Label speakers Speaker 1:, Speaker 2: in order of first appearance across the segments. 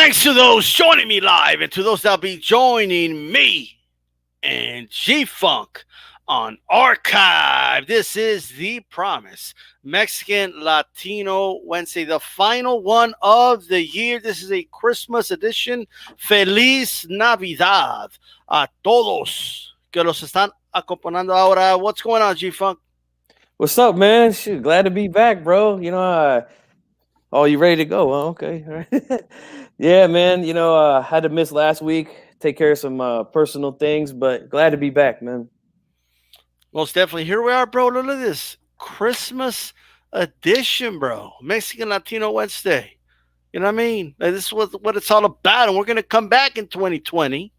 Speaker 1: Thanks to those joining me live and to those that'll be joining me and G-Funk on Archive. This is The Promise. Mexican Latino Wednesday, the final one of the year. This is a Christmas edition. Feliz Navidad a todos que los están acompañando ahora. What's going on, G-Funk?
Speaker 2: What's up, man? Shoot, glad to be back, bro. Oh, you ready to go? Well, okay. Yeah, man. Had to miss last week, take care of some personal things, but glad to be back, man.
Speaker 1: Most definitely. Here we are, bro. Look at this Christmas edition, bro. Mexican Latino Wednesday. You know what I mean? Like, this is what it's all about. And we're going to come back in 2020,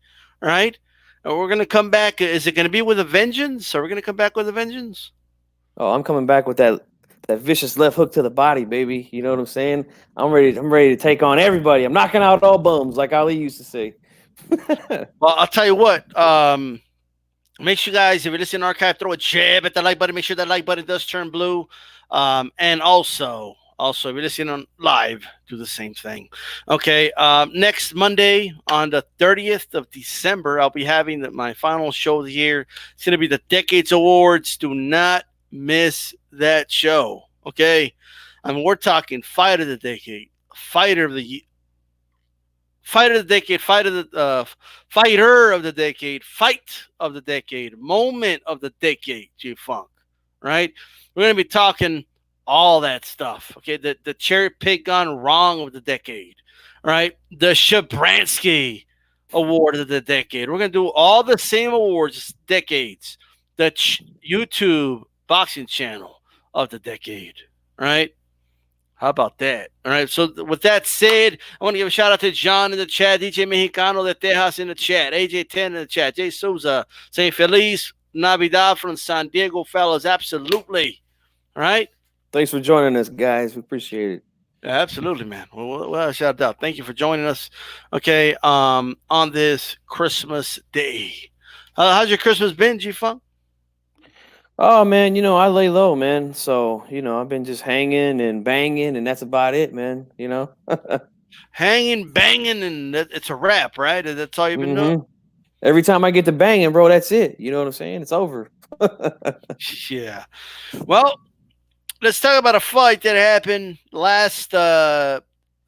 Speaker 1: right? And we're going to come back. Is it going to be with a vengeance? Are we going to come back with a vengeance?
Speaker 2: Oh, I'm coming back with that vicious left hook to the body, baby. You know what I'm saying? I'm ready to take on everybody. I'm knocking out all bums, like Ali used to say.
Speaker 1: Well, I'll tell you what. Make sure, guys, if you're listening to Archive, throw a jab at the like button. Make sure that like button does turn blue. And also, if you're listening on live, do the same thing. Okay. Next Monday on the 30th of December, I'll be having my final show of the year. It's going to be the Decades Awards. Do not miss that show. Okay. I mean, we're talking fight of the decade, fighter of the decade, fight of the decade, moment of the decade, G-Funk, right? We're going to be talking all that stuff, okay? The cherry pick gone wrong of the decade, right? The Shabransky Award of the decade. We're going to do all the same awards, decades. The YouTube boxing channel of the decade, right? How about that? All right. So with that said, I want to give a shout out to John in the chat, DJ Mexicano de Tejas in the chat, AJ10 in the chat, Jay Souza saying Feliz Navidad from San Diego, fellas. Absolutely. All right.
Speaker 2: Thanks for joining us, guys. We appreciate it.
Speaker 1: Yeah, absolutely, man. Well, shout out. Thank you for joining us. Okay. On this Christmas day. How's your Christmas been, G-Funk?
Speaker 2: Oh, man, I lay low, man. So, I've been just hanging and banging, and that's about it, man,
Speaker 1: Hanging, banging, and it's a wrap, right? That's all you've been doing?
Speaker 2: Every time I get to banging, bro, that's it. You know what I'm saying? It's over.
Speaker 1: Yeah. Well, let's talk about a fight that happened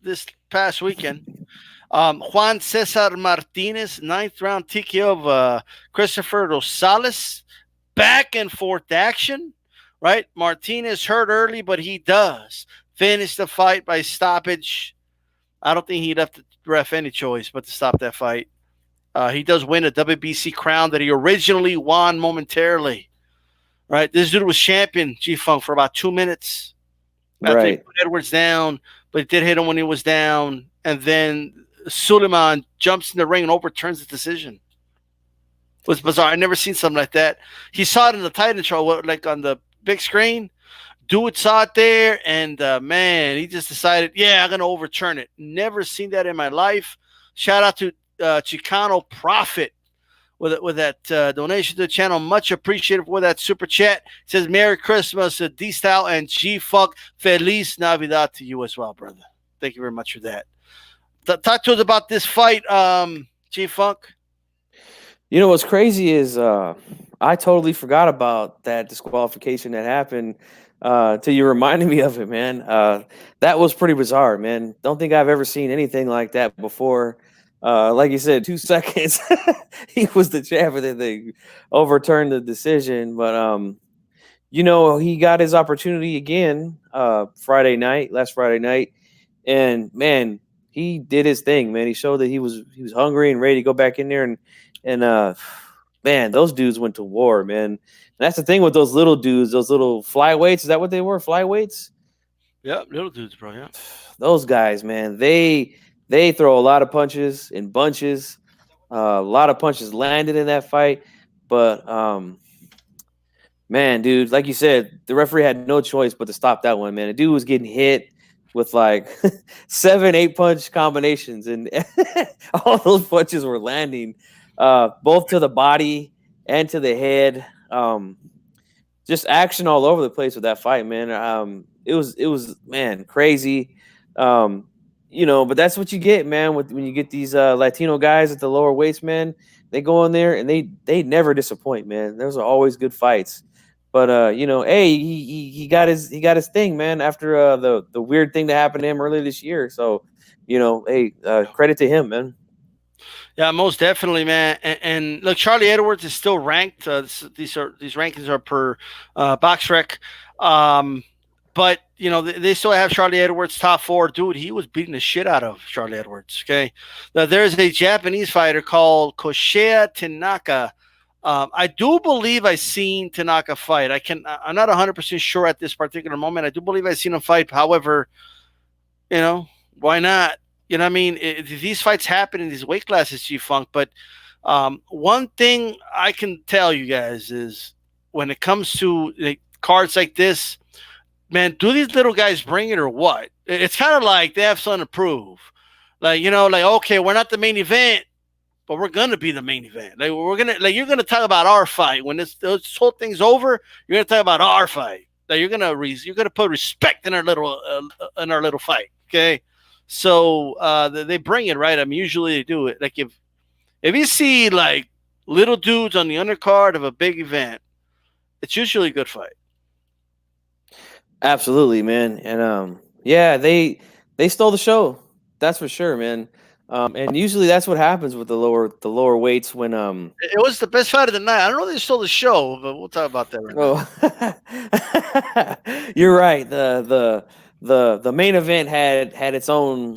Speaker 1: this past weekend. Juan Cesar Martinez, 9th round TKO of Christopher Rosales. Back and forth action, right? Martinez hurt early, but he does finish the fight by stoppage. I don't think he left the ref any choice but to stop that fight. He does win a WBC crown that he originally won momentarily, right? This dude was champion, G-Funk, for about 2 minutes. After he put Edwards down, but he did hit him when he was down. And then Suleiman jumps in the ring and overturns the decision. It was bizarre. I never seen something like that. He saw it in the Titan show, like on the big screen. Dude saw it there, and man, he just decided, yeah, I'm gonna overturn it. Never seen that in my life. Shout out to Chicano Prophet with that donation to the channel. Much appreciated for that super chat. It says Merry Christmas to D-Style and G-Funk. Feliz Navidad to you as well, brother. Thank you very much for that. Talk to us about this fight, G-Funk.
Speaker 2: What's crazy is I totally forgot about that disqualification that happened till you reminded me of it, man. That was pretty bizarre, man. Don't think I've ever seen anything like that before. Like you said, 2 seconds, he was the champ, and then they overturned the decision. But, he got his opportunity again last Friday night. And, man, he did his thing, man. He showed that he was hungry and ready to go back in there. And man, those dudes went to war, man. And that's the thing with those little dudes, those little flyweights. Is that what they were? Flyweights?
Speaker 1: Yeah, little dudes, bro. Yeah.
Speaker 2: Those guys, man, they throw a lot of punches in bunches. A lot of punches landed in that fight. But, man, dude, like you said, the referee had no choice but to stop that one, man. The dude was getting hit with like 7-8 punch combinations, and all those punches were landing. Both to the body and to the head. Just action all over the place with that fight, man. It was man, crazy. but that's what you get, man. With when you get these Latino guys at the lower weights, man, they go in there and they never disappoint, man. Those are always good fights. But hey, he got his thing, man. After the weird thing that happened to him earlier this year, so hey, credit to him, man.
Speaker 1: Yeah, most definitely, man. And look, Charlie Edwards is still ranked. These rankings are per BoxRec. But they still have Charlie Edwards top four. Dude, he was beating the shit out of Charlie Edwards. Okay, now, there's a Japanese fighter called Koshea Tanaka. I do believe I seen Tanaka fight. I'm not 100% sure at this particular moment. I do believe I seen him fight. However, why not? You know what I mean? These fights happen in these weight classes, G Funk. But one thing I can tell you guys is when it comes to cards like this, man, do these little guys bring it or what? It's kind of like they have something to prove. Okay, we're not the main event, but we're gonna be the main event. You're gonna talk about our fight when this whole thing's over. You're gonna talk about our fight. You're gonna put respect in our little fight. Okay, so they bring it, right. I mean, usually they do it. Like if you see like little dudes on the undercard of a big event, it's usually a good fight.
Speaker 2: Absolutely, man. And yeah, they stole the show. That's for sure, man. And usually that's what happens with the lower weights when
Speaker 1: It was the best fight of the night. I don't know if they stole the show, but we'll talk about that right now.
Speaker 2: you're right. The main event had its own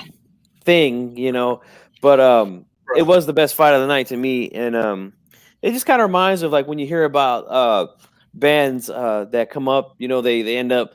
Speaker 2: thing, but it was the best fight of the night to me. And it just kind of reminds of like when you hear about bands that come up, they end up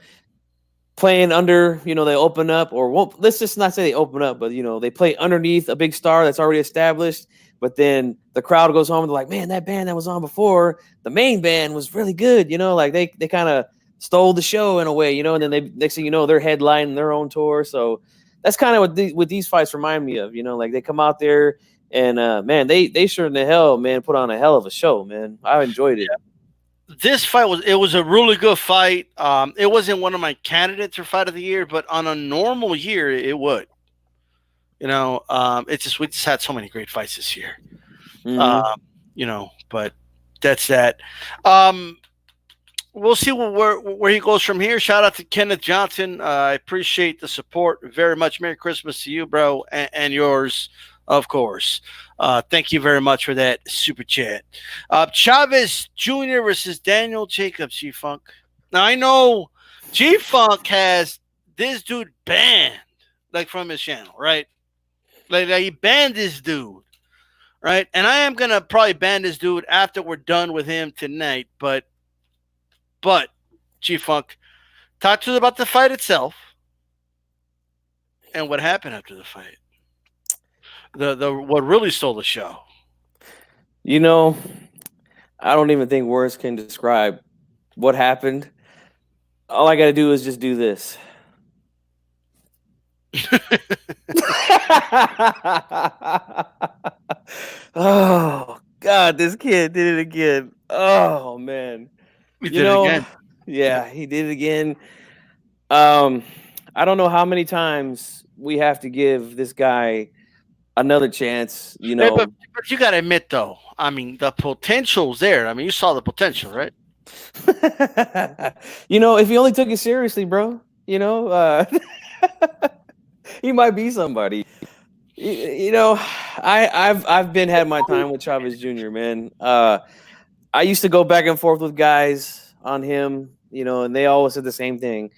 Speaker 2: playing under, they open up, or won't, let's just not say they open up, but they play underneath a big star that's already established. But then the crowd goes home and they're like, man, that band that was on before, the main band was really good, like they kind of stole the show in a way, and then they next thing you know, they're headlining their own tour. So that's kind of what these fights remind me of, like they come out there and man, they sure in the hell, man, put on a hell of a show, man. I enjoyed it.
Speaker 1: This fight was a really good fight. It wasn't one of my candidates for fight of the year, but on a normal year, it would. It's just we just had so many great fights this year. But that's that. We'll see where he goes from here. Shout out to Kenneth Johnson. I appreciate the support very much. Merry Christmas to you, bro, and yours, of course. Thank you very much for that super chat. Chavez Jr. versus Daniel Jacobs, G-Funk. Now, I know G-Funk has this dude banned, like, from his channel, right? Like he banned this dude, right? And I am going to probably ban this dude after we're done with him tonight. But G-Funk, talk to us about the fight itself and what happened after the fight. The what really stole the show.
Speaker 2: I don't even think words can describe what happened. All I got to do is just do this. Oh God, this kid did it again. Oh man,
Speaker 1: He did it again.
Speaker 2: Yeah, he did it again. I don't know how many times we have to give this guy another chance.
Speaker 1: Hey, but you got to admit, though, I mean, the potential's there. I mean, you saw the potential, right?
Speaker 2: If he only took it seriously, bro, he might be somebody. I've been had my time with Chavez Jr., man. I used to go back and forth with guys on him, and they always said the same thing.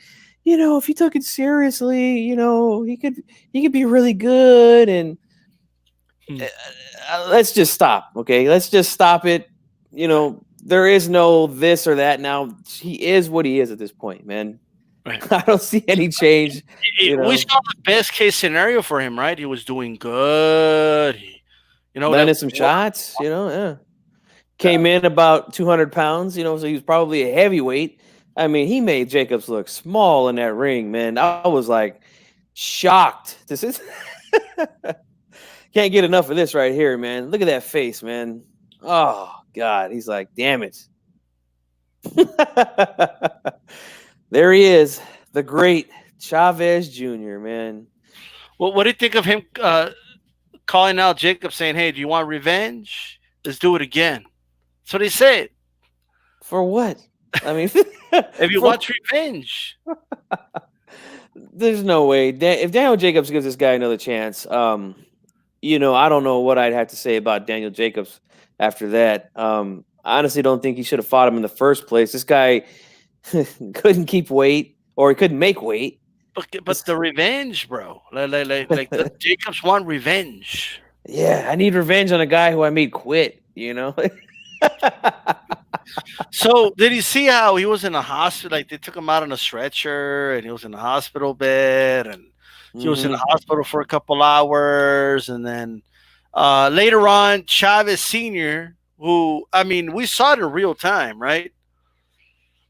Speaker 2: If he took it seriously, he could be really good. And let's just stop, okay? Let's just stop it. There is no this or that now. He is what he is at this point, man. Right. I don't see any change.
Speaker 1: We saw the best case scenario for him, right? He was doing good.
Speaker 2: Landed some shots, yeah. Came in about 200 pounds, so he was probably a heavyweight. I mean, he made Jacobs look small in that ring, man. I was like shocked. This is can't get enough of this right here, man. Look at that face, man. Oh God, he's like, damn it. There he is, the great Chavez Jr., man.
Speaker 1: What do you think of him calling out Jacob, saying, "Hey, do you want revenge? Let's do it again." That's what he said.
Speaker 2: For what? I mean,
Speaker 1: If you
Speaker 2: for
Speaker 1: want revenge,
Speaker 2: there's no way. If Daniel Jacobs gives this guy another chance, I don't know what I'd have to say about Daniel Jacobs after that. I honestly don't think he should have fought him in the first place. This guy couldn't keep weight, or he couldn't make weight.
Speaker 1: but the revenge, bro. Like the Jacobs want revenge.
Speaker 2: Yeah, I need revenge on a guy who I made quit.
Speaker 1: So did you see how he was in the hospital? Like they took him out on a stretcher, and he was in the hospital bed, and he was in the
Speaker 2: Hmm.
Speaker 1: hospital for a couple hours, and then later on, Chavez Sr., who I mean, we saw it in real time, right?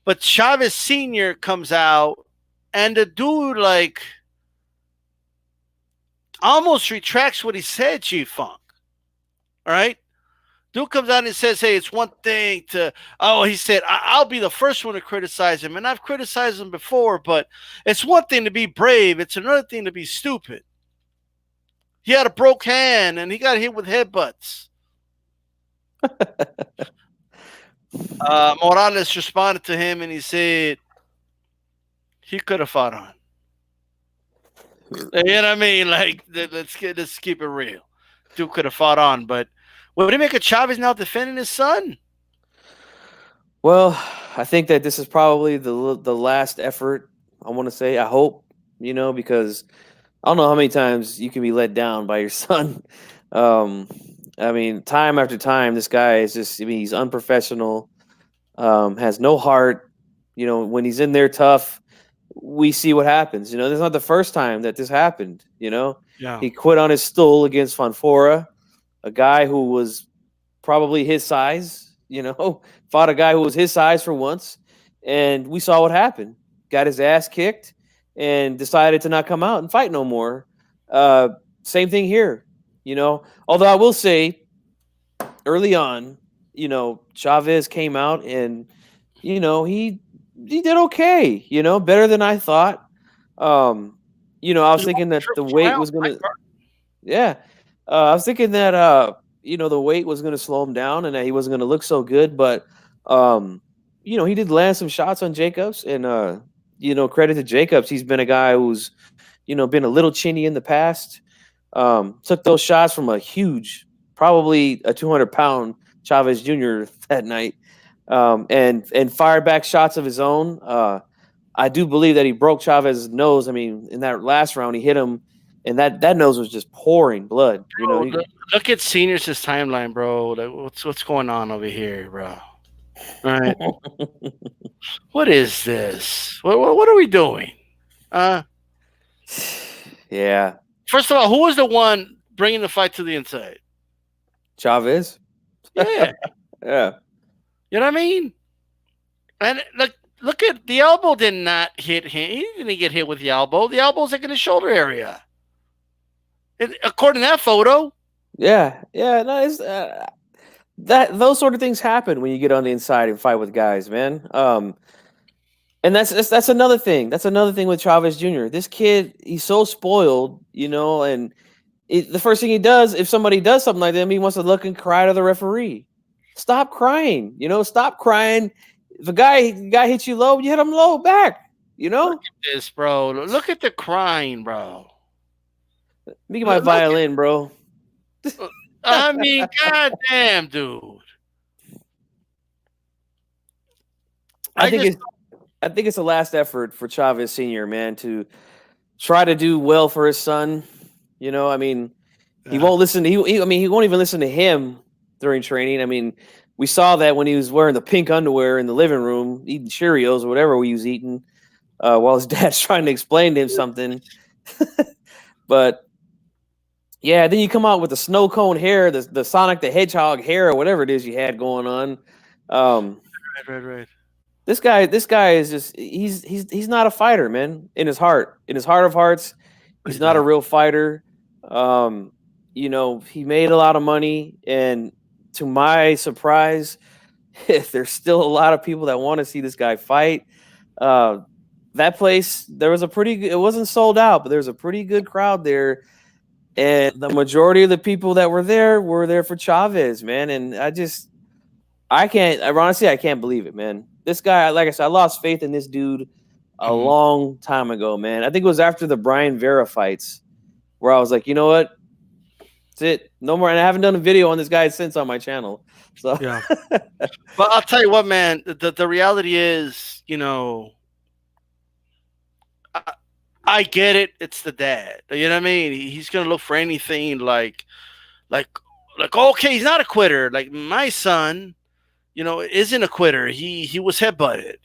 Speaker 1: But Chavez Sr. comes out, and the dude like almost retracts what he said, G Funk. All right. Dude comes out and says, "Hey, it's one thing to." Oh, he said, "I'll be the first one to criticize him, and I've criticized him before, but it's one thing to be brave; it's another thing to be stupid." He had a broke hand, and he got hit with headbutts. Morales responded to him, and he said he could have fought on. You know what I mean? Like, let's keep it real. Dude could have fought on, but what do you make of Chavez now defending his son?
Speaker 2: Well, I think that this is probably the last effort. I want to say. I hope because I don't know how many times you can be let down by your son. Um, I mean, time after time, this guy is just. I mean, he's unprofessional. Has no heart. When he's in there tough, we see what happens. This is not the first time that this happened.
Speaker 1: Yeah.
Speaker 2: He quit on his stool against Fonfora, a guy who was probably his size. Fought a guy who was his size for once, and we saw what happened. Got his ass kicked, and decided to not come out and fight no more. Uh, Same thing here. Although I will say, early on, Chavez came out and he did okay. Better than I thought. I was thinking that the
Speaker 1: Triple
Speaker 2: weight
Speaker 1: round
Speaker 2: was gonna.
Speaker 1: fight, bro.
Speaker 2: Yeah, I was thinking that the weight was gonna slow him down and that he wasn't gonna look so good, but he did land some shots on Jacobs, and credit to Jacobs, he's been a guy who's been a little chinny in the past. Took those shots from a huge, probably a 200-pound Chavez Jr. that night, and fired back shots of his own. I do believe that he broke Chavez's nose. I mean, in that last round, he hit him, and that nose was just pouring blood.
Speaker 1: Bro, look at seniors' timeline, bro. Like, what's going on over here, bro? All right, what is this? What are we doing? Uh,
Speaker 2: Yeah,
Speaker 1: First of all, who was the one bringing the fight to the inside?
Speaker 2: Chavez.
Speaker 1: Yeah,
Speaker 2: Yeah,
Speaker 1: you know what I mean. And look at the elbow did not hit him. He didn't get hit with the elbow. The elbow's like in the shoulder area. According to that photo.
Speaker 2: yeah. No, it's that those sort of things happen when you get on the inside and fight with guys, man. And that's another thing. That's another thing with Chavez Jr. This kid, he's so spoiled, and the first thing he does, if somebody does something like that, he wants to look and cry to the referee. Stop crying, stop crying. If a guy hits you low, you hit him low back,
Speaker 1: Look at this, bro. Look at the crying, bro.
Speaker 2: Let me get my
Speaker 1: Look
Speaker 2: violin, bro.
Speaker 1: I mean, goddamn, dude.
Speaker 2: I
Speaker 1: I
Speaker 2: think
Speaker 1: just
Speaker 2: it's I think it's a last effort for Chavez Sr., man, to try to do well for his son. I mean, he
Speaker 1: yeah.
Speaker 2: won't listen. I mean, he won't even listen to him during training. I mean, we saw that when he was wearing the pink underwear in the living room, eating Cheerios or whatever he was eating, while his dad's trying to explain to him something. But yeah, then you come out with the snow cone hair, the Sonic the Hedgehog hair, or whatever it is you had going on. Um,
Speaker 1: Right.
Speaker 2: this guy is just he's not a fighter, man. In his heart of hearts, he's
Speaker 1: He's
Speaker 2: not a
Speaker 1: not.
Speaker 2: real fighter. He made a lot of money, and to my surprise, there's still a lot of people that want to see this guy fight. Uh, that place, there was a pretty. It wasn't sold out, but there was a pretty good crowd there, and the majority of the people that were there for Chavez, man. And I can't. Honestly, I can't believe it, man. This guy, like I said, I lost faith in this dude a
Speaker 1: Mhm.
Speaker 2: long time ago, man. I think it was after the Brian Vera fights where I was like, you know what? That's it. No more. And I haven't done a video on this guy since on my channel. So
Speaker 1: Yeah. But I'll tell you what, man. The reality is, I, I get it. It's the dad. You know what I mean? He's gonna look for anything like, okay, he's not a quitter. Like my son, isn't a quitter. He was headbutted.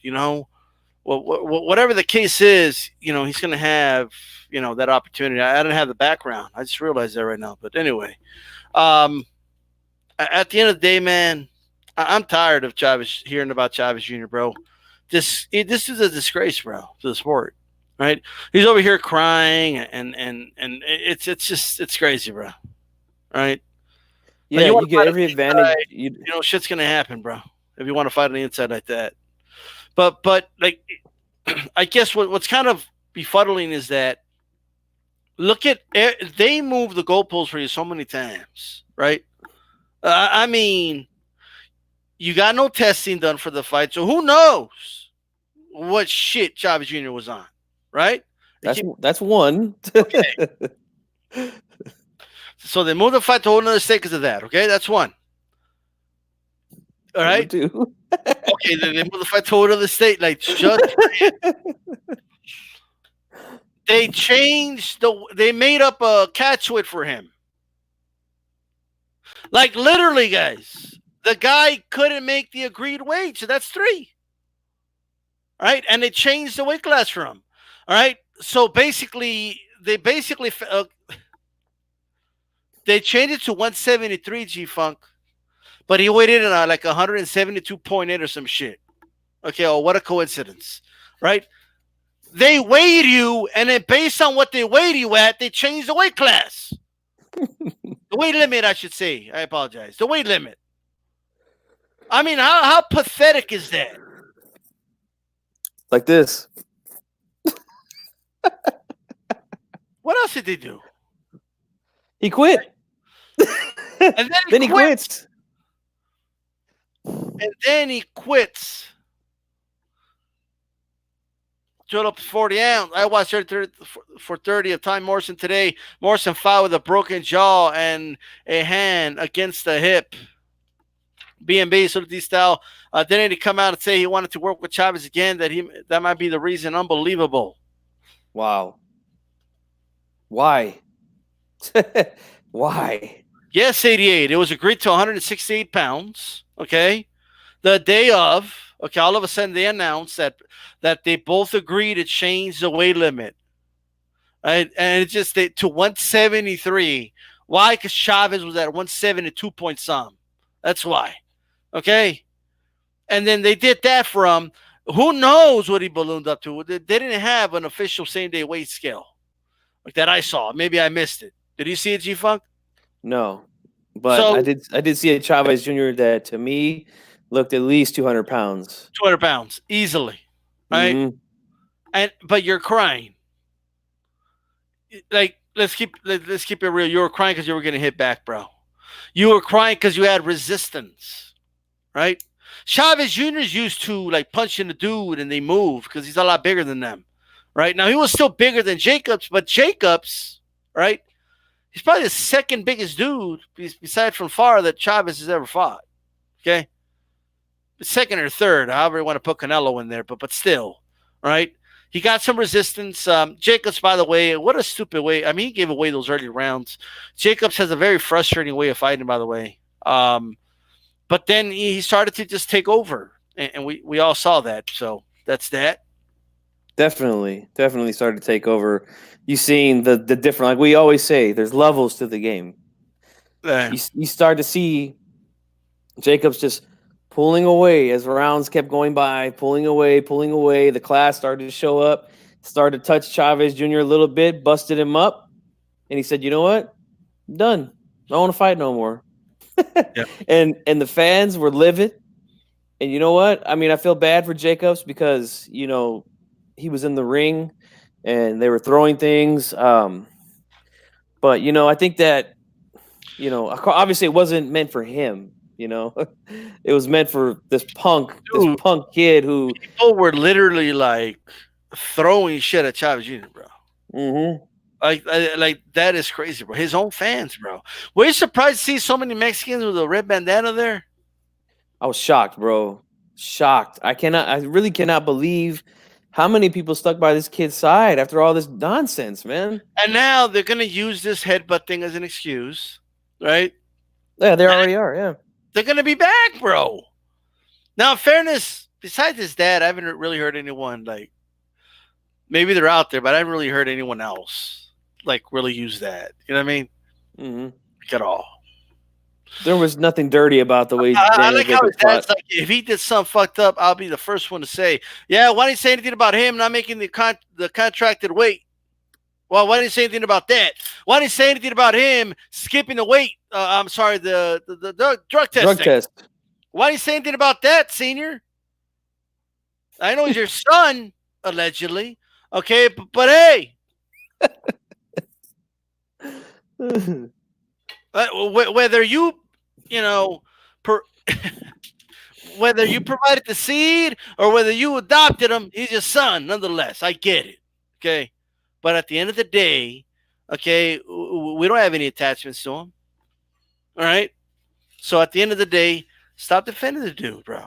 Speaker 1: Well, whatever the case is, he's gonna have that opportunity. I don't have the background. I just realized that right now. But anyway, um, at the end of the day, man, I'm tired of Chavez hearing about Chavez Jr., bro. This is a disgrace, bro, to the sport. Right? He's over here crying, and it's crazy, bro. Right? Now
Speaker 2: yeah,
Speaker 1: you want
Speaker 2: you
Speaker 1: to
Speaker 2: get
Speaker 1: fight on
Speaker 2: every
Speaker 1: the inside,
Speaker 2: advantage.
Speaker 1: shit's gonna happen, bro. If you want to fight on the inside like that, but like, I guess what's kind of befuddling is that they move the goalposts for you so many times, right? I mean, you got no testing done for the fight, so who knows what shit Chavez Jr. was on, right?
Speaker 2: That's one.
Speaker 1: Okay. So they moved the fight to a whole other state because of that. Okay, that's one. All
Speaker 2: Number
Speaker 1: right.
Speaker 2: two.
Speaker 1: Okay, then they moved the fight to a whole other state. Like, they changed they made up a catchweight for him. Like literally, guys, the guy couldn't make the agreed weight, so that's 3. All right, and they changed the weight class for him. All right, so they changed it to 173 G Funk, but he weighed in like 172.8 or some shit. Okay, oh, what a coincidence, right? They weighed you, and then based on what they weighed you at, they changed the weight class. The weight limit, I should say. I apologize. The weight limit. I mean, how pathetic is that?
Speaker 2: Like this.
Speaker 1: What else did they do?
Speaker 2: He quit.
Speaker 1: And then
Speaker 2: then he quits.
Speaker 1: And then he quits. Drill up 40 ounce. I watched 30 of Ty Morrison today. Morrison fought with a broken jaw and a hand against the hip. B&B, so the style. Didn't he come out and say he wanted to work with Chavez again? That might be the reason. Unbelievable.
Speaker 2: Wow. Why? Why?
Speaker 1: Yes, 88. It was agreed to 168 pounds. Okay. The day of, okay, all of a sudden they announced that they both agreed to change the weight limit. Right? And it's just to 173. Why? Because Chavez was at 172 point some. That's why. Okay. And then they did that for him. Who knows what he ballooned up to? They didn't have an official same day weight scale like that I saw. Maybe I missed it. Did you see it, G Funk?
Speaker 2: No. But I did see a Chavez Jr. that to me looked at least 200 pounds.
Speaker 1: 200 pounds easily. Right? Mm-hmm. But you're crying. Like, let's keep it real. You were crying because you were getting hit back, bro. You were crying because you had resistance, right? Chavez Jr. is used to like punching the dude and they move because he's a lot bigger than them, right? Now he was still bigger than Jacobs, but Jacobs, right? He's probably the second biggest dude besides from far that Chavez has ever fought. Okay, second or third, however you want to put Canelo in there, but still, right? He got some resistance. Jacobs, by the way, what a stupid way. I mean, he gave away those early rounds. Jacobs has a very frustrating way of fighting, by the way. But then he started to just take over, and we all saw that. So that's that.
Speaker 2: Definitely started to take over. You seen the different, like we always say, there's levels to the game. You start to see Jacobs just pulling away as rounds kept going by, pulling away. The class started to show up, started to touch Chavez Jr. a little bit, busted him up, and he said, "You know what? I'm done. I don't want to fight no more." Yeah. And the fans were livid. And you know what? I mean, I feel bad for Jacobs because, he was in the ring and they were throwing things. But I think that obviously it wasn't meant for him. It was meant for this
Speaker 1: Dude,
Speaker 2: punk kid who.
Speaker 1: people were literally like throwing shit at Chavez Jr., bro.
Speaker 2: Mhm.
Speaker 1: Like that is crazy, bro. His own fans, bro. Were you surprised to see so many Mexicans with a red bandana there?
Speaker 2: I was shocked, bro. Shocked. I really cannot believe how many people stuck by this kid's side after all this nonsense, man.
Speaker 1: And now they're gonna use this headbutt thing as an excuse, right?
Speaker 2: Yeah, they already are. Yeah.
Speaker 1: They're gonna be back, bro. Now, in fairness, besides his dad, I haven't really heard anyone like. Maybe they're out there, but I haven't really heard anyone else like really use that. You know what I mean?
Speaker 2: Hmm.
Speaker 1: Like at all.
Speaker 2: There was nothing dirty about the way
Speaker 1: I
Speaker 2: Daniel
Speaker 1: like how his
Speaker 2: Jacobs fought.
Speaker 1: dad's like, if he did something fucked up, I'll be the first one to say, yeah, why didn't you say anything about him not making the contracted weight? Well, why didn't you say anything about that? Why didn't you say anything about him skipping the weight? I'm sorry, the drug testing.
Speaker 2: Drug test.
Speaker 1: Why didn't you say anything about that, senior? I know he's your son, allegedly. Okay, but hey, whether you know, per, whether you provided the seed or whether you adopted him, he's your son, nonetheless. I get it. Okay. But at the end of the day, okay, we don't have any attachments to him. All right. So at the end of the day, stop defending the dude, bro.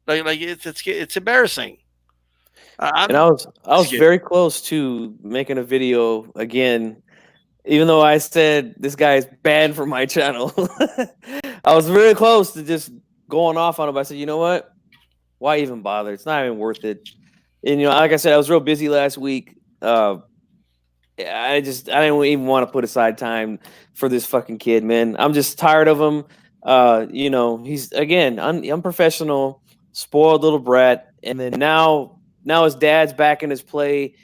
Speaker 1: Like it's embarrassing.
Speaker 2: And I was very close to making a video again, even though I said this guy is banned from my channel. I was really close to just going off on him. I said, you know what? Why even bother? It's not even worth it. And like I said, I was real busy last week. I didn't even want to put aside time for this fucking kid, man. I'm just tired of him. He's again unprofessional, spoiled little brat, and then now his dad's back in his play.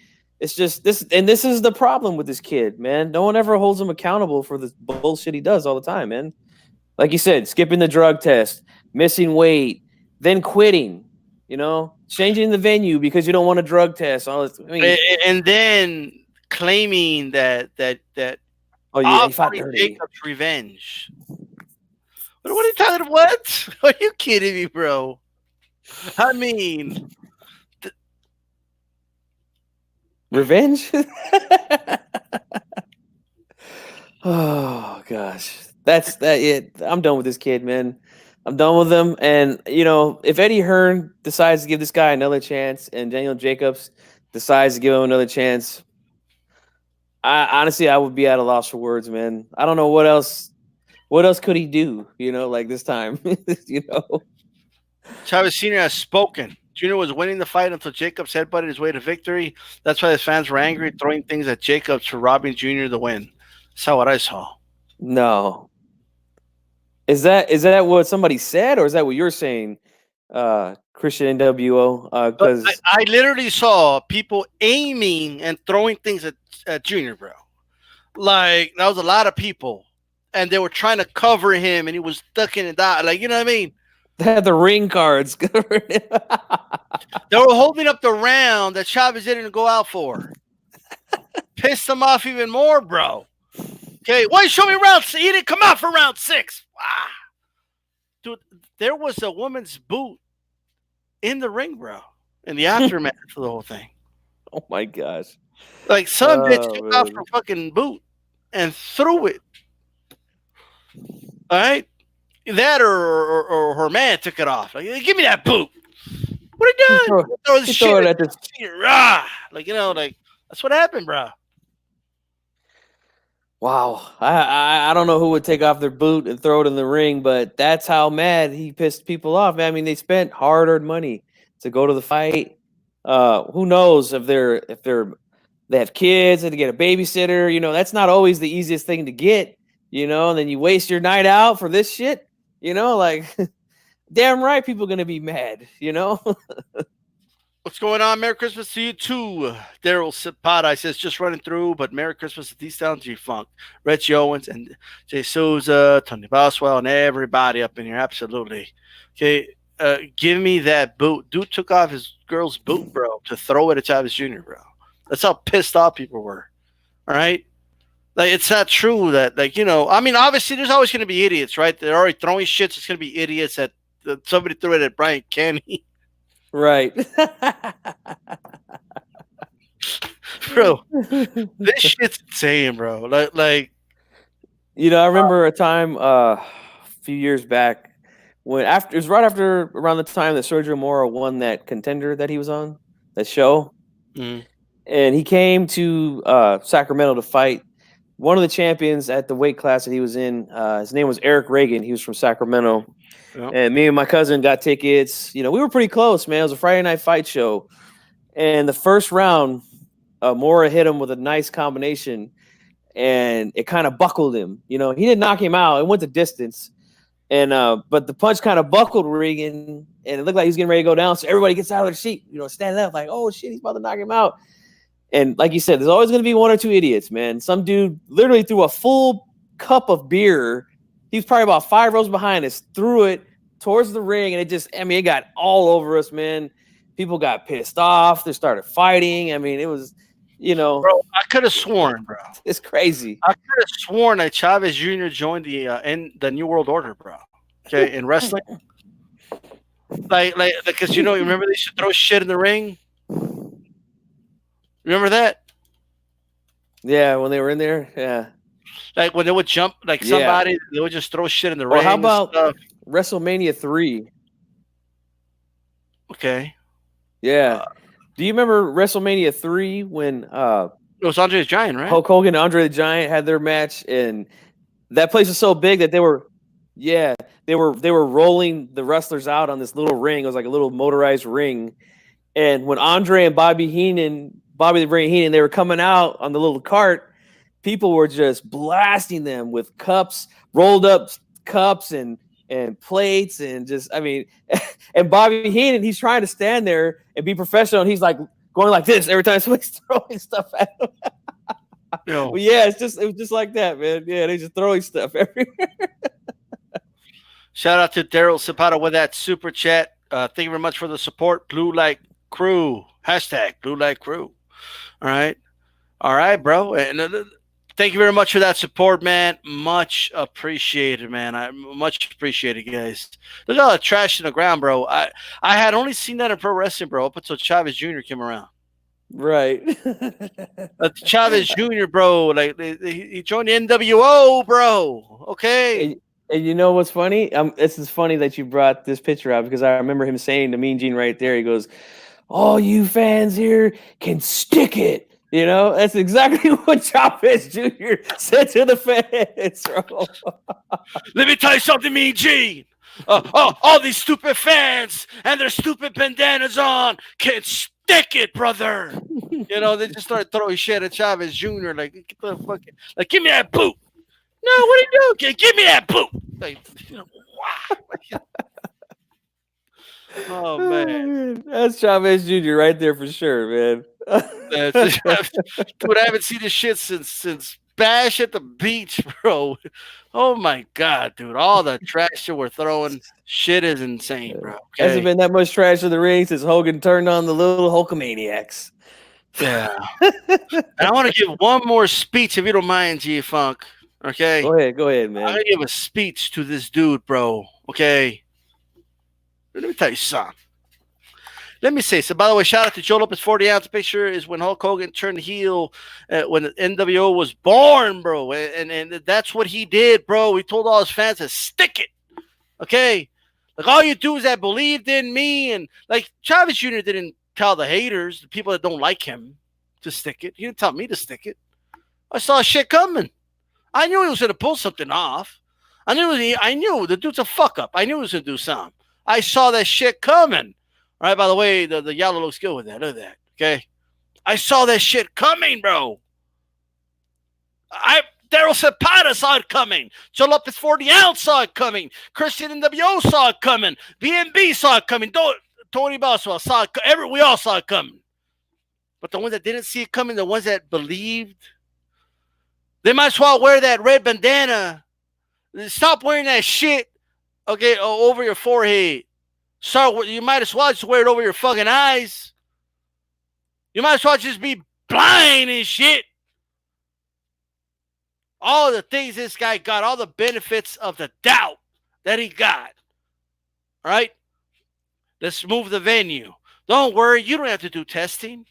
Speaker 2: It's just this, and this is the problem with this kid, man. No one ever holds him accountable for the bullshit he does all the time, man. Like you said, skipping the drug test, missing weight, then quitting. Changing the venue because you don't want a drug test. All this,
Speaker 1: and then claiming that
Speaker 2: oh yeah, he fought dirty.
Speaker 1: Jacob's revenge. What are you talking? What? Are you kidding me, bro? I mean,
Speaker 2: revenge. Oh gosh, that's that. It. I'm done with this kid, man. I'm done with him. And if Eddie Hearn decides to give this guy another chance, and Daniel Jacobs decides to give him another chance, I would be at a loss for words, man. I don't know what else. What else could he do? Like this time,
Speaker 1: Chavez Sr. has spoken. Junior was winning the fight until Jacobs headbutted his way to victory. That's why his fans were angry, throwing things at Jacobs for robbing Junior the win. That's what I saw.
Speaker 2: No. Is that what somebody said, or is that what you're saying, Christian NWO? Because
Speaker 1: I literally saw people aiming and throwing things at Junior, bro. Like that was a lot of people, and they were trying to cover him, and he was ducking and dodging. Like, you know what I mean?
Speaker 2: They had the ring cards.
Speaker 1: They were holding up the round that Chavez didn't go out for. Pissed them off even more, bro. Okay, why you show me round 6? He didn't come out for round 6. Ah. Dude, there was a woman's boot in the ring, bro, in the aftermath of the whole thing.
Speaker 2: Oh my gosh!
Speaker 1: Like some bitch took off her fucking boot and threw it. All right, that or her man took it off. Like, give me that boot. What are you doing? Throw this shit at this. Like, like that's what happened, bro.
Speaker 2: Wow, I don't know who would take off their boot and throw it in the ring, but that's how mad he pissed people off. I mean, they spent hard-earned money to go to the fight. Who knows if they have kids and to get a babysitter? That's not always the easiest thing to get. And then you waste your night out for this shit. Like, damn right, people are gonna be mad.
Speaker 1: What's going on? Merry Christmas to you too. Daryl Sipata says just running through, but Merry Christmas to D-Style, G-Funk, Reggie Owens, and Jay Souza, Tony Boswell, and everybody up in here. Absolutely. Okay. give me that boot. Dude took off his girl's boot, bro, to throw it at Chavez Jr., bro. That's how pissed off people were. All right. Like, it's not true that, like, I mean, obviously there's always going to be idiots, right? They're already throwing shits. It's going to be idiots that somebody threw it at Brian Kenny.
Speaker 2: Right.
Speaker 1: Bro, this shit's insane, bro. Like,
Speaker 2: I remember a time a few years back when it was right after around the time that Sergio Mora won that Contender that he was on, that show.
Speaker 1: mm,
Speaker 2: And he came to Sacramento to fight one of the champions at the weight class that he was in. His name was Eric Reagan. He was from Sacramento.
Speaker 1: yeah.
Speaker 2: And me and my cousin got tickets. We were pretty close, man. It was a Friday night fight show. And the first round, Mora hit him with a nice combination, and it kind of buckled him. He didn't knock him out. It went the distance. And but the punch kind of buckled Reagan, and it looked like he was getting ready to go down. So everybody gets out of their seat, standing up like, oh, shit, he's about to knock him out. And like you said, there's always going to be one or two idiots, man. Some dude literally threw a full cup of beer. He was probably about 5 rows behind us, threw it towards the ring, and it got all over us, man. People got pissed off. They started fighting. I mean, it was,
Speaker 1: Bro, I could have sworn, bro.
Speaker 2: It's crazy.
Speaker 1: I could have sworn that Chavez Jr. joined the New World Order, bro. Okay, in wrestling. Like, because you remember they used to throw shit in the ring? Remember that?
Speaker 2: Yeah, when they were in there, yeah.
Speaker 1: Like when they would jump, like somebody, they would just throw shit in the ring.
Speaker 2: How about WrestleMania 3?
Speaker 1: Okay.
Speaker 2: Yeah. Do you remember WrestleMania 3 when
Speaker 1: it was Andre the Giant, right?
Speaker 2: Hulk Hogan and Andre the Giant had their match, and that place was so big that they were rolling the wrestlers out on this little ring. It was like a little motorized ring. And when Andre and Bobby the Brain Heenan, they were coming out on the little cart, people were just blasting them with cups, rolled up cups and plates, and just, I mean, and Bobby Heenan, he's trying to stand there and be professional, and he's like going like this every time somebody's throwing stuff at him. Well, yeah, it was just like that, man. Yeah, they just throwing stuff everywhere.
Speaker 1: Shout out to Daryl Zapata with that super chat. Thank you very much for the support. Blue Light Crew. # Blue Light Crew. All right, bro. And thank you very much for that support, man. Much appreciated, man. I much appreciated, guys. Look at all the trash in the ground, bro. I had only seen that in pro wrestling, bro, up until Chavez Jr. came around.
Speaker 2: Right.
Speaker 1: Chavez Jr., bro, like he joined the NWO, bro. Okay.
Speaker 2: And you know what's funny? This is funny that you brought this picture out, because I remember him saying to Mean Gene right there, he goes, all you fans here can stick it. That's exactly what Chavez Jr. said to the fans, bro.
Speaker 1: Let me tell you something, Mean Gene. All these stupid fans and their stupid bandanas on can stick it, brother. They just started throwing shit at Chavez Jr. Like, get the fucking, like, give me that boot. No, what are you doing? Give me that boot. Like, wow. Oh, man.
Speaker 2: That's Chavez Jr. right there for sure, man.
Speaker 1: Dude, I haven't seen this shit since Bash at the Beach, bro. Oh, my God, dude. All the trash that we're throwing, shit is insane, bro. Okay?
Speaker 2: Hasn't been that much trash in the ring since Hogan turned on the little Hulkamaniacs.
Speaker 1: Yeah. And I want to give one more speech, if you don't mind, G-Funk. Okay?
Speaker 2: Go ahead, man.
Speaker 1: I'm going to give a speech to this dude, bro. Okay? Let me tell you something. Let me say so. By the way, shout out to Joe Lopez. 40-ounce picture is when Hulk Hogan turned heel when the NWO was born, bro. And that's what he did, bro. He told all his fans to stick it. Okay? Like, all you do is that believed in me. And, like, Chavez Jr. didn't tell the haters, the people that don't like him, to stick it. He didn't tell me to stick it. I saw shit coming. I knew he was going to pull something off. I knew the dude's a fuck up. I knew he was going to do something. I saw that shit coming. All right, by the way, the yellow looks good with that. Look at that. Okay. I saw that shit coming, bro. Daryl Zapata saw it coming. Joe Lopez 40-ounce saw it coming. Christian NWO saw it coming. BNB saw it coming. Tony Boswell saw it coming. We all saw it coming. But the ones that didn't see it coming, the ones that believed, they might as well wear that red bandana. Stop wearing that shit, okay, over your forehead. You might as well just wear it over your fucking eyes. You might as well just be blind and shit. All the things this guy got, all the benefits of the doubt that he got. All right? Let's move the venue. Don't worry, you don't have to do testing.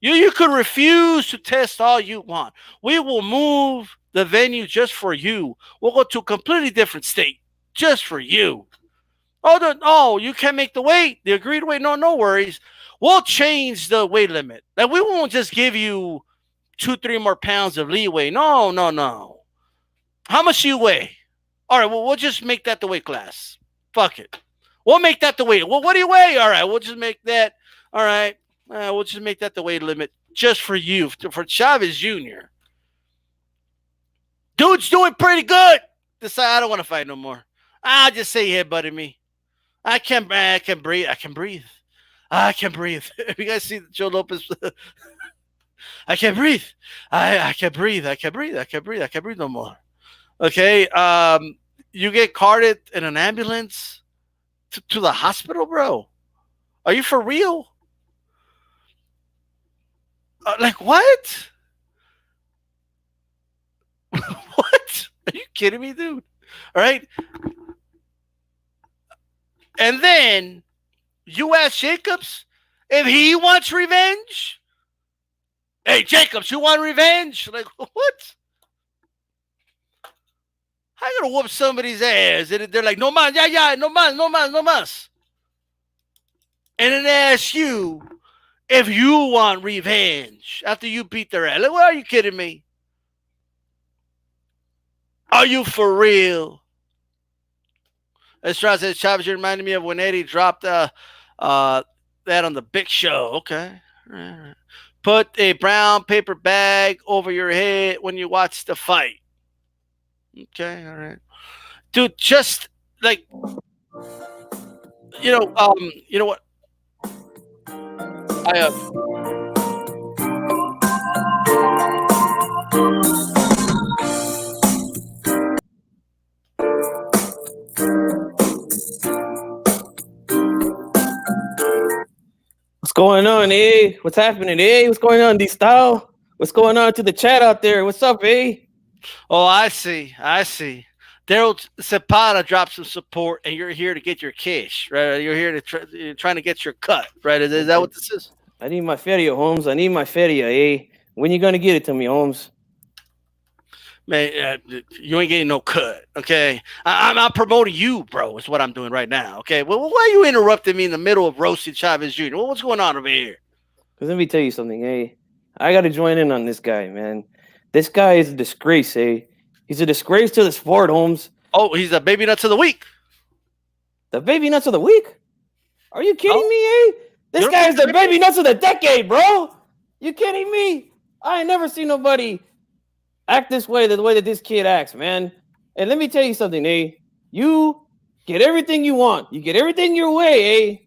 Speaker 1: You can refuse to test all you want. We will move the venue just for you. We'll go to a completely different state just for you. Oh, you can't make the weight. The agreed weight. No worries. We'll change the weight limit. Like, we won't just give you 2-3 more pounds of leeway. No. How much do you weigh? All right, well, we'll just make that the weight class. Fuck it. We'll make that the weight. Well, what do you weigh? All right, we'll just make that. All right, we'll just make that the weight limit just for you, for Chavez Jr. Dude's doing pretty good. Decide I don't want to fight no more. I'll just say he headbutted me. I can breathe. I can breathe. You guys see Joe Lopez? I can't breathe. I can't breathe. I can't breathe no more. Okay. You get carted in an ambulance to the hospital, bro. Are you for real? Like, what? What? Are you kidding me, dude? All right. And then you ask Jacobs if he wants revenge. Hey, Jacobs, you want revenge? Like, what? How you gonna whoop somebody's ass? And they're like, no mas, no mas. And then they ask you if you want revenge after you beat their ass. Like, what, are you kidding me? Are you for real? Estrada says, Chavez, you reminded me of when Eddie dropped that on the Big Show. Okay. Right. Put a brown paper bag over your head when you watch the fight. Okay, all right. Dude, just like, you know what?
Speaker 2: What's going on, eh? What's happening, eh? What's going on, DStyle? What's going on to the chat out there? What's up, eh?
Speaker 1: Oh, I see. Daryl Cepeda dropped some support, and you're here to get your cash, right? You're here to you're trying to get your cut, right? Is that what this is?
Speaker 2: I need my feria, Holmes. I need my feria, eh? When you gonna get it to me, Holmes?
Speaker 1: Man, you ain't getting no cut, okay? I'm promoting you, bro. Is what I'm doing right now, okay? Well, why are you interrupting me in the middle of roasting Chavez Jr.? What's going on over here?
Speaker 2: Because let me tell you something, eh? I got to join in on this guy, man. This guy is a disgrace, eh? He's a disgrace to the sport, Holmes.
Speaker 1: Oh, he's the baby nuts of the week.
Speaker 2: The baby nuts of the week? Are you kidding me, eh? This guy is the baby nuts of the decade, bro. You kidding me? I ain't never seen nobody act this way, the way that this kid acts, man. And let me tell you something, eh? You get everything you want. You get everything your way, eh?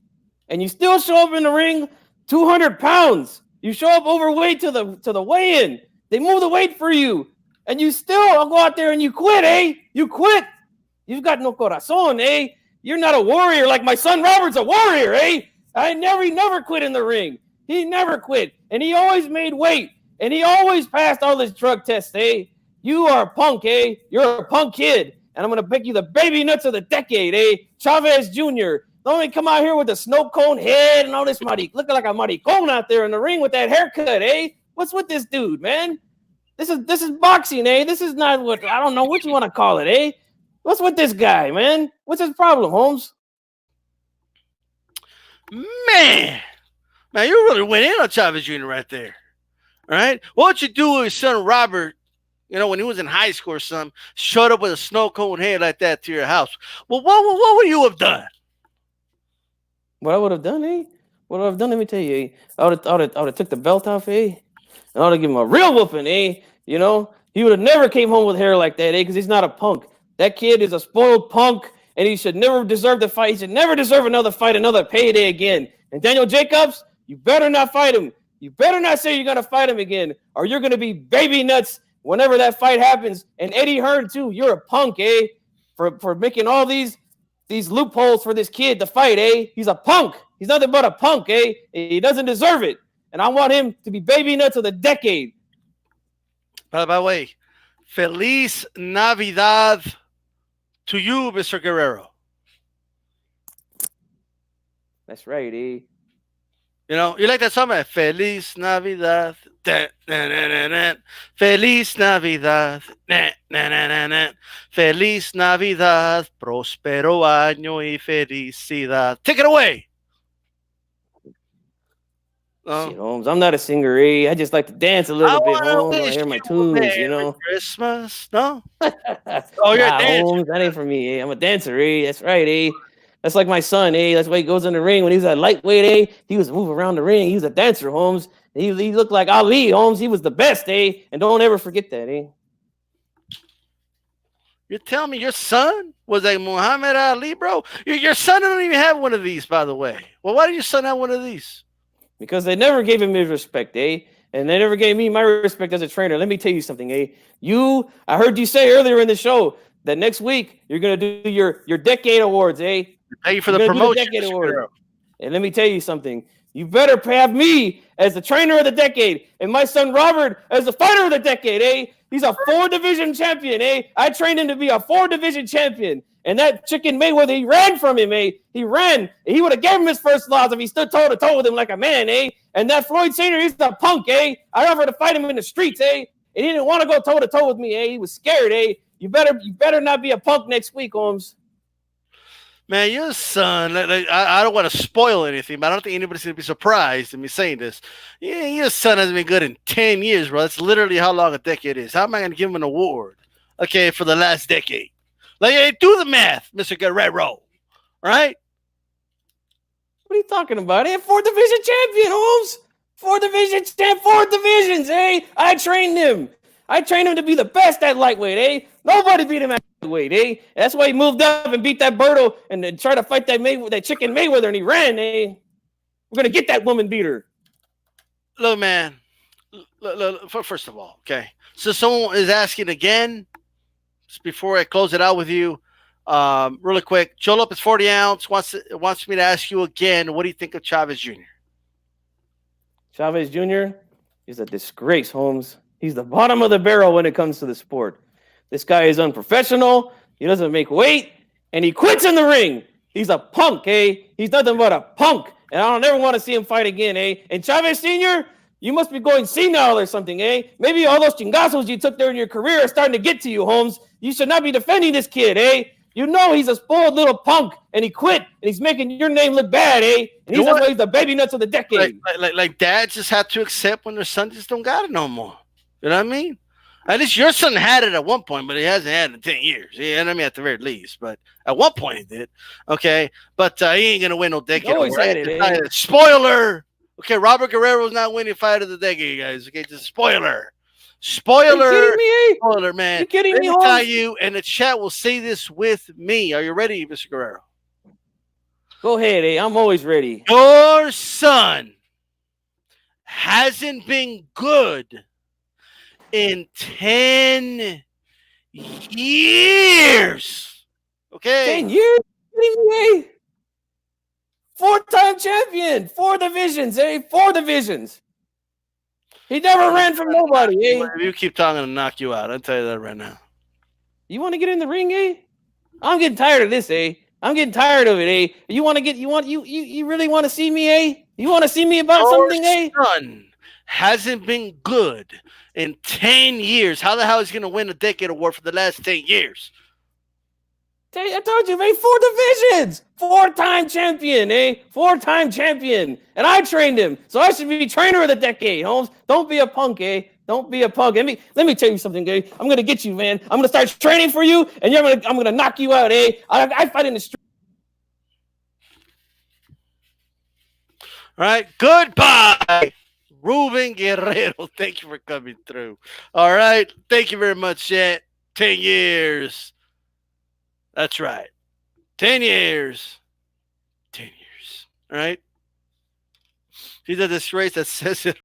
Speaker 2: And you still show up in the ring 200 pounds. You show up overweight to the weigh-in. They move the weight for you. And you still go out there and you quit, eh? You quit. You've got no corazon, eh? You're not a warrior like my son Robert's a warrior, eh? He never quit in the ring. He never quit. And he always made weight. And he always passed all his drug tests, eh? You are a punk, eh? You're a punk kid. And I'm going to pick you the baby nuts of the decade, eh? Chavez Jr. Don't even come out here with a snow cone head and all this looking like a maricon out there in the ring with that haircut, eh? What's with this dude, man? This is boxing, eh? This is not what, I don't know what you want to call it, eh? What's with this guy, man? What's his problem, Holmes?
Speaker 1: Man, you really went in on Chavez Jr. right there. All right? What you do with his son Robert, when he was in high school or something, showed up with a snow cone head like that to your house. Well, what would you have done?
Speaker 2: What I would have done, eh? What I've done, let me tell you, eh? I would have took the belt off, eh? And I would have given him a real whooping, eh? He would have never came home with hair like that, eh? Because he's not a punk. That kid is a spoiled punk, and he should never deserve the fight. He should never deserve another fight, another payday again. And Daniel Jacobs, you better not fight him. You better not say you're going to fight him again, or you're going to be baby nuts whenever that fight happens. And Eddie Hearn, too, you're a punk, eh? For making all these these loopholes for this kid to fight, eh? He's a punk. He's nothing but a punk, eh? He doesn't deserve it. And I want him to be baby nuts of the decade.
Speaker 1: By the way, Feliz Navidad to you, Mr. Guerrero.
Speaker 2: That's right, eh?
Speaker 1: You know, you like that song, man? Feliz Navidad. Da, na, na, na, na. Feliz Navidad. Na, na, na, na, na. Feliz Navidad. Próspero año y felicidad. Take it away.
Speaker 2: Shit, Holmes. I'm not a singer, eh? I just like to dance a little bit, Holmes. I
Speaker 1: wish
Speaker 2: hear my
Speaker 1: you
Speaker 2: tunes, you know.
Speaker 1: Christmas. No?
Speaker 2: Oh,
Speaker 1: you're a dancer.
Speaker 2: Holmes, that ain't for me, eh? I'm a dancer, eh? That's right, eh? That's like my son, eh? That's why he goes in the ring when he was a lightweight, eh? He was moving around the ring. He was a dancer, Holmes. He looked like Ali, Holmes. He was the best, eh? And don't ever forget that, eh?
Speaker 1: You're telling me your son was like Muhammad Ali, bro? Your son don't even have one of these, by the way. Well, why did your son have one of these?
Speaker 2: Because they never gave him his respect, eh? And they never gave me my respect as a trainer. Let me tell you something, eh? I heard you say earlier in the show that next week you're gonna do your decade awards, eh?
Speaker 1: Thank you for the promotion.
Speaker 2: Decade award. And let me tell you something. You better have me as the trainer of the decade and my son Robert as the fighter of the decade, eh? He's a 4-division champion, eh? I trained him to be a 4-division champion. And that chicken Mayweather, he ran from him, eh? He ran. He would have gave him his first loss if he stood toe-to-toe with him like a man, eh? And that Floyd Senior, he's a punk, eh? I offered to fight him in the streets, eh? And he didn't want to go toe-to-toe with me, eh? He was scared, eh? You better not be a punk next week, Holmes.
Speaker 1: Man, your son, I don't want to spoil anything, but I don't think anybody's going to be surprised in me saying this. Yeah, your son hasn't been good in 10 years, bro. That's literally how long a decade is. How am I going to give him an award, okay, for the last decade? Like, hey, do the math, Mr. Guerrero, right?
Speaker 2: What are you talking about? He had 4-division champion, Holmes. 4 divisions, eh? I trained him. I trained him to be the best at lightweight, eh? Nobody beat him at lightweight, eh? That's why he moved up and beat that Berto and then tried to fight that chicken Mayweather, and he ran, eh? We're going to get that woman beater.
Speaker 1: Look, man, first of all, okay, so someone is asking again, just before I close it out with you, really quick, Joe Lopez 40 ounce wants me to ask you again, what do you think of Chavez Jr.?
Speaker 2: Chavez Jr. is a disgrace, Holmes. He's the bottom of the barrel when it comes to the sport. This guy is unprofessional. He doesn't make weight, and he quits in the ring. He's a punk, eh? He's nothing but a punk, and I don't ever want to see him fight again, eh? And Chavez Sr., you must be going senile or something, eh? Maybe all those chingazos you took there in your career are starting to get to you, Holmes. You should not be defending this kid, eh? You know he's a spoiled little punk, and he quit, and he's making your name look bad, eh? And he's the baby nuts of the decade.
Speaker 1: Like dads just have to accept when their son just don't got it no more. You know what I mean? At least your son had it at one point, but he hasn't had it in 10 years. Yeah, I mean, at the very least. But at one point he did. Okay. But he ain't going to win no decade.
Speaker 2: Always had it, eh?
Speaker 1: Spoiler. Okay, Robert Guerrero's not winning fight of the decade, guys. Okay, just spoiler. Spoiler.
Speaker 2: Are you kidding me?
Speaker 1: Spoiler, man.
Speaker 2: Are you kidding me,
Speaker 1: Let me tell you, and the chat will say this with me. Are you ready, Mr. Guerrero?
Speaker 2: Go ahead, eh? I'm always ready.
Speaker 1: Your son hasn't been good in 10 years. Okay.
Speaker 2: 10 years? 4-time champion. 4 divisions, eh? 4 divisions. He never ran from nobody, eh?
Speaker 1: If you keep talking, I'll knock you out. I'll tell you that right now.
Speaker 2: You want to get in the ring, eh? I'm getting tired of this, eh? I'm getting tired of it, eh? You really want to see me, eh? You want to see me about something, eh?
Speaker 1: Your son hasn't been good in 10 years. How the hell is he going to win a decade award for the last 10 years?
Speaker 2: I told you, man, 4 divisions. 4-time champion, eh? 4-time champion. And I trained him. So I should be trainer of the decade, Holmes. Don't be a punk, eh? Don't be a punk. Let me tell you something, eh? I'm going to get you, man. I'm going to start training for you, and I'm going to knock you out, eh? I fight in the street.
Speaker 1: All right. Goodbye, Ruben Guerrero. Thank you for coming through. All right. Thank you very much, chat. 10 years. That's right. 10 years. 10 years. All right. He's a disgrace that says it